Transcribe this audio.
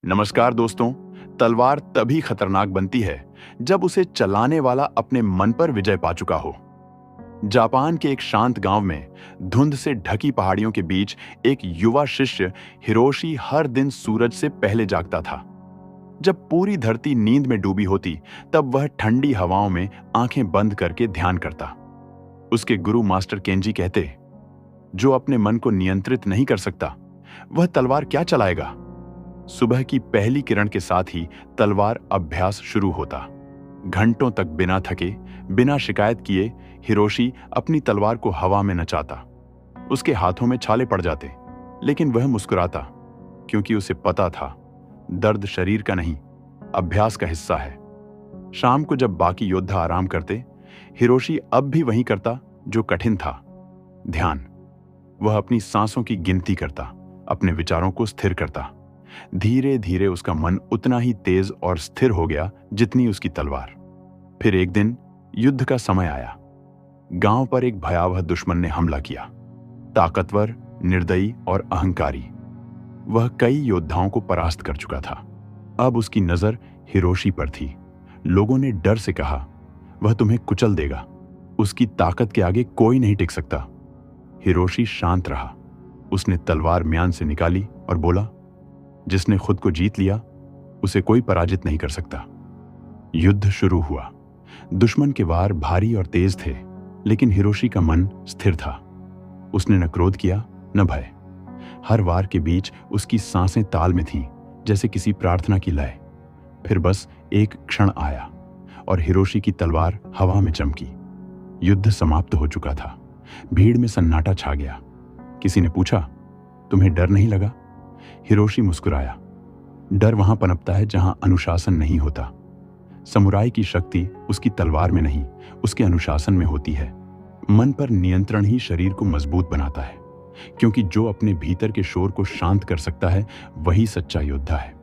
नमस्कार दोस्तों। तलवार तभी खतरनाक बनती है जब उसे चलाने वाला अपने मन पर विजय पा चुका हो। जापान के एक शांत गांव में धुंध से ढकी पहाड़ियों के बीच एक युवा शिष्य हिरोशी हर दिन सूरज से पहले जागता था। जब पूरी धरती नींद में डूबी होती, तब वह ठंडी हवाओं में आंखें बंद करके ध्यान करता। उसके गुरु मास्टर केंजी कहते, जो अपने मन को नियंत्रित नहीं कर सकता, वह तलवार क्या चलाएगा। सुबह की पहली किरण के साथ ही तलवार अभ्यास शुरू होता। घंटों तक बिना थके, बिना शिकायत किए हिरोशी अपनी तलवार को हवा में नचाता। उसके हाथों में छाले पड़ जाते, लेकिन वह मुस्कुराता, क्योंकि उसे पता था दर्द शरीर का नहीं, अभ्यास का हिस्सा है। शाम को जब बाकी योद्धा आराम करते, हिरोशी अब भी वही करता जो कठिन था, ध्यान। वह अपनी सांसों की गिनती करता, अपने विचारों को स्थिर करता। धीरे धीरे उसका मन उतना ही तेज और स्थिर हो गया जितनी उसकी तलवार। फिर एक दिन युद्ध का समय आया। गांव पर एक भयावह दुश्मन ने हमला किया, ताकतवर, निर्दयी और अहंकारी। वह कई योद्धाओं को परास्त कर चुका था। अब उसकी नजर हिरोशी पर थी। लोगों ने डर से कहा, वह तुम्हें कुचल देगा, उसकी ताकत के आगे कोई नहीं टिक सकता। हिरोशी शांत रहा। उसने तलवार म्यान से निकाली और बोला, जिसने खुद को जीत लिया, उसे कोई पराजित नहीं कर सकता। युद्ध शुरू हुआ। दुश्मन के वार भारी और तेज थे, लेकिन हिरोशी का मन स्थिर था। उसने न क्रोध किया, न भय। हर वार के बीच उसकी सांसें ताल में थीं, जैसे किसी प्रार्थना की लय। फिर बस एक क्षण आया और हिरोशी की तलवार हवा में चमकी। युद्ध समाप्त हो चुका था। भीड़ में सन्नाटा छा गया। किसी ने पूछा, तुम्हें डर नहीं लगा? हिरोशी मुस्कुराया। डर वहां पनपता है जहां अनुशासन नहीं होता। समुराई की शक्ति उसकी तलवार में नहीं, उसके अनुशासन में होती है। मन पर नियंत्रण ही शरीर को मजबूत बनाता है, क्योंकि जो अपने भीतर के शोर को शांत कर सकता है, वही सच्चा योद्धा है।